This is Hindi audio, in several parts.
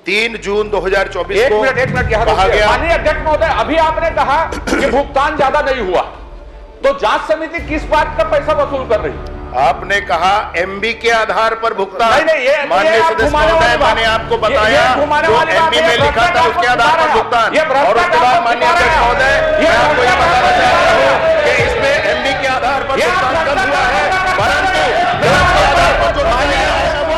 3 जून 2024 एक को मिनट कहा गया। माननीय अध्यक्ष महोदय, अभी आपने कहा कि भुगतान ज्यादा नहीं हुआ, तो जांच समिति किस बात का पैसा वसूल कर रही? आपने कहा एमबी के आधार पर भुगतान। नहीं, माननीय सदस्य महोदय, मैंने आपको बताया जो एमबी में लिखा था उसके आधार पर भुगतान। और उसके बाद माननीय अध्यक्ष महोदय, मैं आपको ये बताना चाहता हूं कि इसमें एमबी के आधार पर भुगतान कम हुआ है, परंतु जांच के आधार पर जो मान्य है वो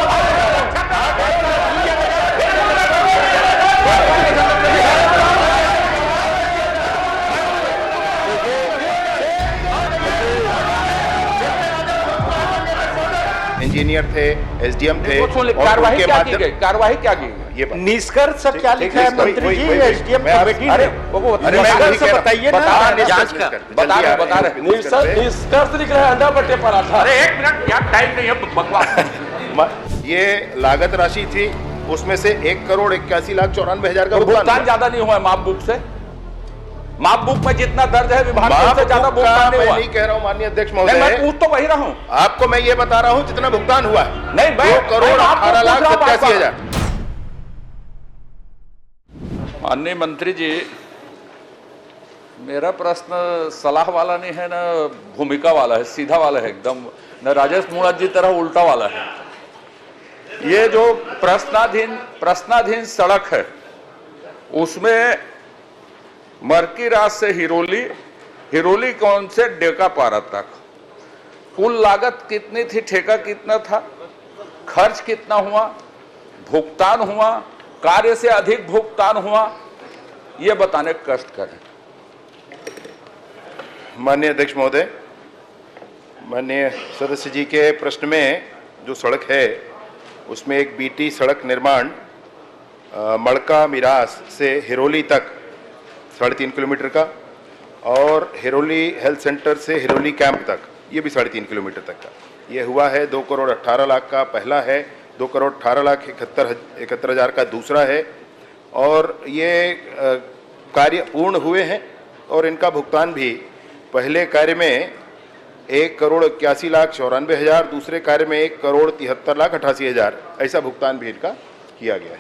इंजीनियर थे, एसडीएम थे, कार्रवाई क्या की गई? कार्रवाई क्या की गई? ये निष्कर्ष क्या लिखा है मंत्री जी? एसडीएम कमेटी ने बताइए ना, जांच का बता रहे निष्कर्ष लिख रहा है अंडा बट्टे पराठा। अरे एक मिनट, यार टाइम नहीं है बकवास। ये लागत राशि थी, उसमें से 1,81,94,000 का भुगतान ज्यादा नहीं हुआ है माप बुक से। माप बुक में जितना दर्ज है विभाग में उससे ज्यादा भुगतान नहीं हुआ। मैं नहीं कह रहा हूं माननीय अध्यक्ष मैं महोदय, पूछ तो वही रहा हूं। आपको मैं ये बता रहा हूं जितना भुगतान हुआ है। नहीं, 2,18,87,000। माननीय मंत्री जी, मेरा प्रश्न सलाह वाला नहीं है ना भूमिका वाला है, सीधा वाला है एकदम, न राजेश मुराद जी तरह उल्टा वाला है। ये जो प्रश्नाधीन सड़क है उसमें मरकीराज से हिरोली कौन से डेकापारा तक कुल लागत कितनी थी, ठेका कितना था, खर्च कितना हुआ, भुगतान हुआ, कार्य से अधिक भुगतान हुआ, यह बताने का कष्ट करें। माननीय अध्यक्ष महोदय, माननीय सदस्य जी के प्रश्न में जो सड़क है उसमें एक बीटी सड़क निर्माण मड़का मिरास से हिरोली तक 3.5 किलोमीटर का, और हिरोली हेल्थ सेंटर से हिरोली कैंप तक ये भी 3.5 किलोमीटर तक का ये हुआ है। 2,18,00,000 का पहला है, 2,18,71,000 का दूसरा है, और ये कार्य पूर्ण हुए हैं और इनका भुगतान भी पहले कार्य में 1,81,94,000, दूसरे कार्य में 1,73,88,000 ऐसा भुगतान भी इनका किया गया है।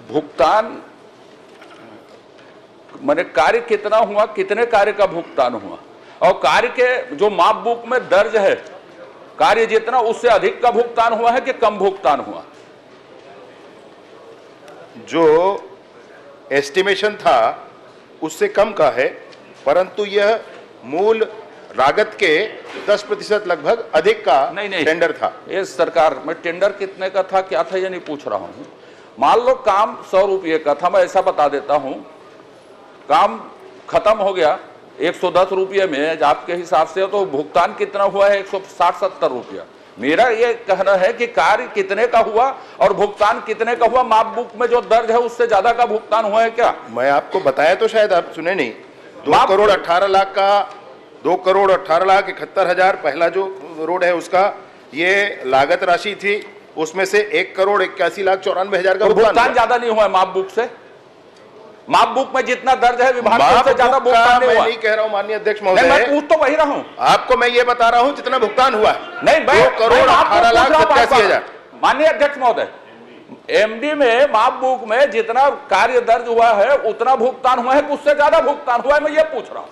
भुगतान माने कार्य कितना हुआ, कितने कार्य का भुगतान हुआ, और कार्य के जो माप बुक में दर्ज है कार्य जितना उससे अधिक का भुगतान हुआ है कि कम भुगतान हुआ? जो एस्टिमेशन था उससे कम का है, परंतु यह मूल लागत के 10% लगभग अधिक का टेंडर था। ये सरकार में टेंडर कितने का था, क्या था, ये नहीं पूछ रहा हूं। मान लो काम 100 रुपये का था, मैं ऐसा बता देता हूं, काम खत्म हो गया 110 रुपये में आपके हिसाब से, तो भुगतान कितना हुआ है? 160-170 रुपया। मेरा ये कहना है कि कार्य कितने का हुआ और भुगतान कितने का हुआ, माप बुक में जो दर्ज है उससे ज्यादा का भुगतान हुआ है क्या? मैं आपको बताया तो शायद आप सुने नहीं। 2,18,00,000 का 2,18,71,000 पहला जो रोड है उसका ये लागत राशि थी, उसमें से 1,81,94,000 का भुगतान ज्यादा नहीं हुआ है माप बुक से। माप बुक में जितना दर्ज है विभाग में उससे ज्यादा भुगतान नहीं हुआ। मैं नहीं कह रहा हूं माननीय अध्यक्ष महोदय, मैं पूछ तो वही रहा हूं। आपको मैं ये बता रहा हूं जितना भुगतान हुआ है। नहीं, 2,18,87,000। माननीय अध्यक्ष महोदय, एमडी में माप बुक में जितना कार्य दर्ज हुआ है उतना भुगतान हुआ है, उससे ज्यादा भुगतान हुआ है, मैं ये पूछ रहा हूं।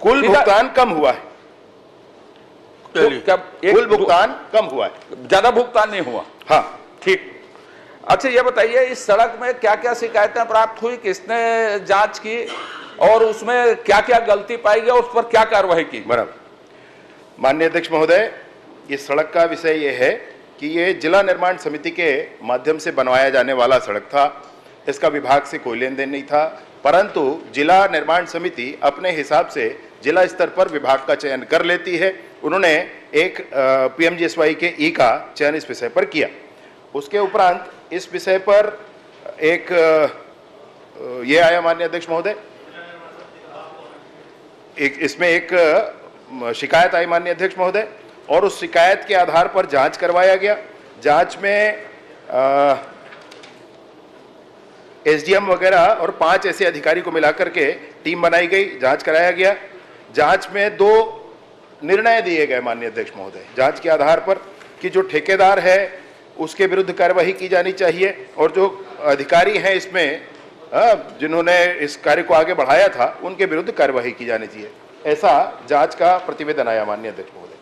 कुल भुगतान कम हुआ है, कुल भुगतान कम हुआ है, ज्यादा भुगतान नहीं हुआ। हाँ, ठीक। अच्छा ये बताइए, इस सड़क में क्या क्या शिकायतें प्राप्त हुई, किसने जांच की और उसमें क्या क्या गलती पाई गई, उस पर क्या कार्रवाई की? बराबर। माननीय अध्यक्ष महोदय, इस सड़क का विषय यह है कि ये जिला निर्माण समिति के माध्यम से बनवाया जाने वाला सड़क था। इसका विभाग से कोई लेन देन नहीं था, परंतु जिला निर्माण समिति अपने हिसाब से जिला स्तर पर विभाग का चयन कर लेती है। उन्होंने एक पीएमजीएसवाई के ई का चयन इस विषय पर किया। उसके उपरांत इस विषय पर एक ये आया माननीय अध्यक्ष महोदय, इसमें एक शिकायत आई माननीय अध्यक्ष महोदय, और उस शिकायत के आधार पर जांच करवाया गया। जांच में एसडीएम वगैरह और 5 ऐसे अधिकारी को मिलाकर के टीम बनाई गई, जांच कराया गया। जांच में 2 निर्णय दिए गए माननीय अध्यक्ष महोदय, जांच के आधार पर कि जो ठेकेदार है उसके विरुद्ध कार्यवाही की जानी चाहिए, और जो अधिकारी हैं इसमें जिन्होंने इस कार्य को आगे बढ़ाया था उनके विरुद्ध कार्यवाही की जानी चाहिए। ऐसा जांच का प्रतिवेदन आया माननीय अध्यक्ष महोदय।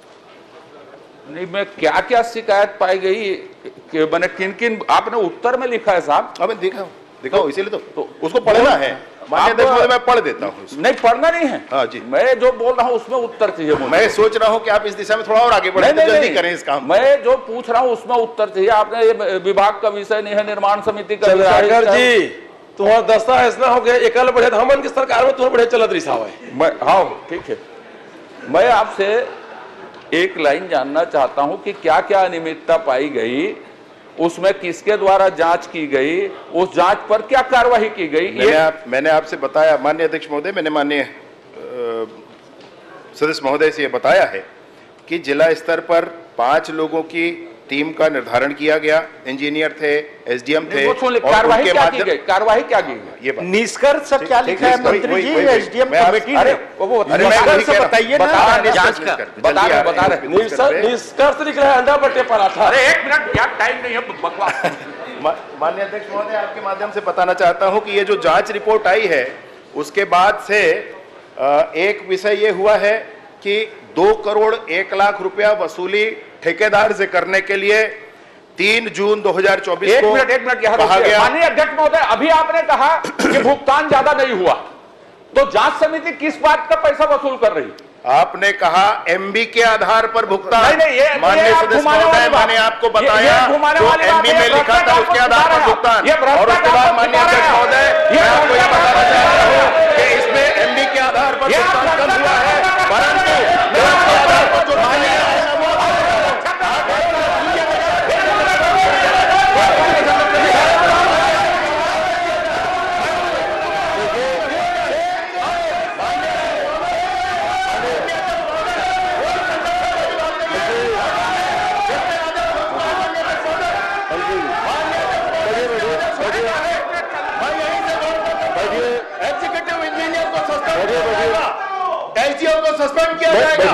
नहीं, मैं क्या क्या शिकायत पाई गई कि मैंने किन किन आपने उत्तर में लिखा है साहब? अब दिखाओ इसीलिए तो उसको पढ़ना है माननीय अध्यक्ष महोदय, मैं पढ़ देता हूँ। नहीं, पढ़ना नहीं है। हाँ जी, मैं जो बोल रहा हूँ उसमें उत्तर चाहिए मुझे। मैं सोच रहा हूँ कि आप इस दिशा में थोड़ा और आगे बढ़ें, तो जल्दी करें इस काम। मैं जो पूछ रहा हूँ उसमें उत्तर चाहिए। आपने ये विभाग का विषय नहीं है, निर्माण समिति का चंद्रशेखर जी, तुम्हारा दस्ता ऐसा हो गया, एकल बढ़े तो हमन की सरकार में तुम्हें बढ़े चलत रही साहब। मैं हाँ ठीक है, मैं आपसे एक लाइन जानना चाहता हूं कि क्या क्या अनियमितता पाई गई, उसमें किसके द्वारा जांच की गई, उस जांच पर क्या कार्रवाई की गई? मैंने आपसे बताया माननीय अध्यक्ष महोदय, मैंने माननीय सदस्य महोदय से ये बताया है कि जिला स्तर पर 5 लोगों की टीम का निर्धारण किया गया। इंजीनियर थे, एसडीएम थे, कार्रवाई क्या की गई? कार्रवाई क्या की गई? ये निष्कर्ष क्या लिखा है मंत्री जी? एसडीएम कमेटी अरे निष्कर्ष बताइए ना, जांच कर बता रहे निष्कर्ष लिख रहा है अंडा बटे पराठा। अरे 1 मिनट, क्या टाइम नहीं है बकवास। माननीय अध्यक्ष महोदय, आपके माध्यम से बताना चाहता हूं कि ये जो जांच रिपोर्ट आई है उसके बाद से एक विषय ये हुआ है कि 2 करोड़ 1 लाख रुपया वसूली ठेकेदार से करने के लिए 3 जून 2024 को एक मिनट यहाँ कहा गया। माननीय अध्यक्ष महोदय, अभी आपने कहा कि भुगतान ज्यादा नहीं हुआ, तो जांच समिति किस बात का पैसा वसूल कर रही? आपने कहा एमबी के आधार पर भुगतान। नहीं, माननीय सदस्य महोदय, मैंने आपको बताया जो एमबी में लिखा था उसके आधार पर भुगतान, और उसके बाद माननीय अध्यक्ष महोदय मैं आपको यह बताना चाहता हूँ कि इसमें एमबी के आधार पर भुगतान कम हुआ है, परंतु उसके आधार पर जो सस्पेंड किया जाएगा।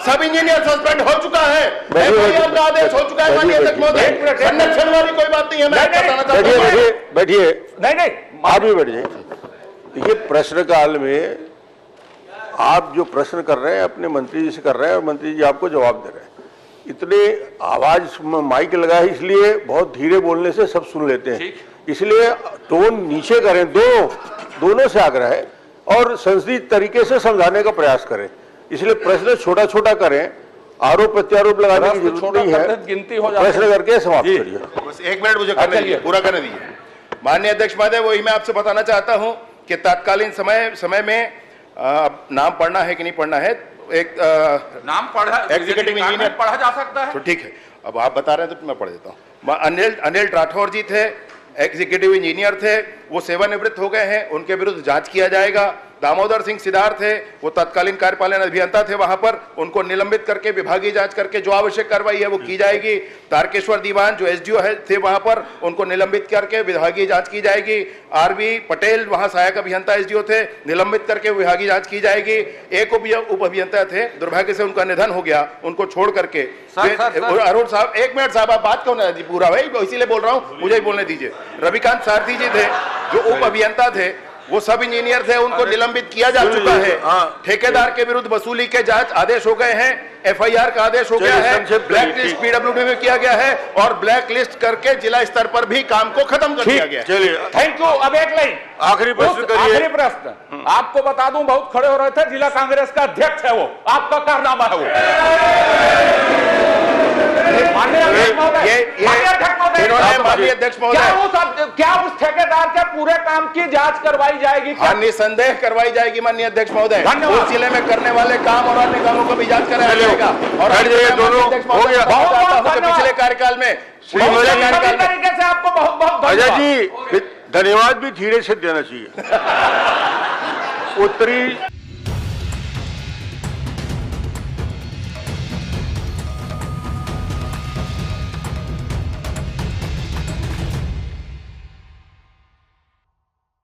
सब इंजीनियर सस्पेंड हो चुका है, एफआईआर का आदेश हो चुका है माननीय अध्यक्ष महोदय। संरक्षण वाली कोई बात नहीं है, मैं बताना चाहता हूं। बैठिए, नहीं आप भी बैठिए। देखिए, प्रश्नकाल में आप जो प्रश्न कर रहे हैं अपने मंत्री जी से कर रहे हैं और मंत्री जी आपको जवाब दे रहे हैं। इतने आवाज माइक लगा है इसलिए बहुत धीरे बोलने से सब सुन लेते हैं, इसलिए टोन नीचे करें। दोनों से आग्रह है और संसदीय तरीके से समझाने का प्रयास करें, इसलिए प्रश्न छोटा छोटा करें, आरोप प्रत्यारोप लगाने की जरूरत नहीं है, गिनती हो प्रश्न करके समाप्त करिए। बस 1 मिनट मुझे करने दीजिए, पूरा करने दीजिए। माननीय अध्यक्ष महोदय, वही मैं आपसे बताना चाहता हूं कि तत्कालीन समय में नाम पढ़ना है कि नहीं पढ़ना है, एक नाम पढ़ा, एग्जीक्यूटिव इंजीनियर पढ़ा जा सकता है, तो ठीक है, अब आप बता रहे हैं तो मैं पढ़ देता हूँ। अनिल राठौर जी थे, एग्जीक्यूटिव इंजीनियर थे, वो सेवानिवृत्त हो गए हैं, उनके विरुद्ध जांच किया जाएगा। दामोदर सिंह सिद्धार्थ थे, वो तत्कालीन कार्यपालन अभियंता थे वहां पर, उनको निलंबित करके विभागीय जांच करके जो आवश्यक कार्रवाई है वो की जाएगी। तारकेश्वर दीवान जो एसडीओ थे वहां पर, उनको निलंबित करके विभागीय जांच की जाएगी। आरबी पटेल वहां सहायक अभियंता एसडीओ थे, निलंबित करके विभागीय जांच की जाएगी। एक उप अभियंता थे, दुर्भाग्य से उनका निधन हो गया, उनको छोड़ करके अरुण साहब, 1 मिनट साहब, आप बात क्यों ना पूरा भाई, इसीलिए बोल रहा हूं, मुझे ही बोलने दीजिए। रविकांत सारथी जी थे जो उप अभियंता थे, वो सब इंजीनियर थे, उनको निलंबित किया जा चुका है। ठेकेदार के विरुद्ध वसूली के जांच आदेश हो गए हैं, एफआईआर का आदेश हो गया है, ब्लैक लिस्ट पीडब्ल्यूडी में किया गया है और ब्लैक लिस्ट करके जिला स्तर पर भी काम को खत्म कर दिया गया है। चलिए, थैंक यू। अब एक लाइन आखिरी प्रश्न आपको बता दूं, बहुत खड़े हो रहे थे, जिला कांग्रेस का अध्यक्ष है वो, आपका कारनामा है वो। माननीय अध्यक्ष महोदय, क्या उस ठेकेदार के पूरे काम की जांच करवाई जाएगी? क्या निसंदेह करवाई जाएगी माननीय अध्यक्ष महोदय। उस जिले में करने वाले काम और अन्य कामों को भी जांच कराया जाएगा। और पिछले कार्यकाल में तरीके से आपको बहुत बहुत अजय जी धन्यवाद भी धीरे से देना चाहिए। उत्तरी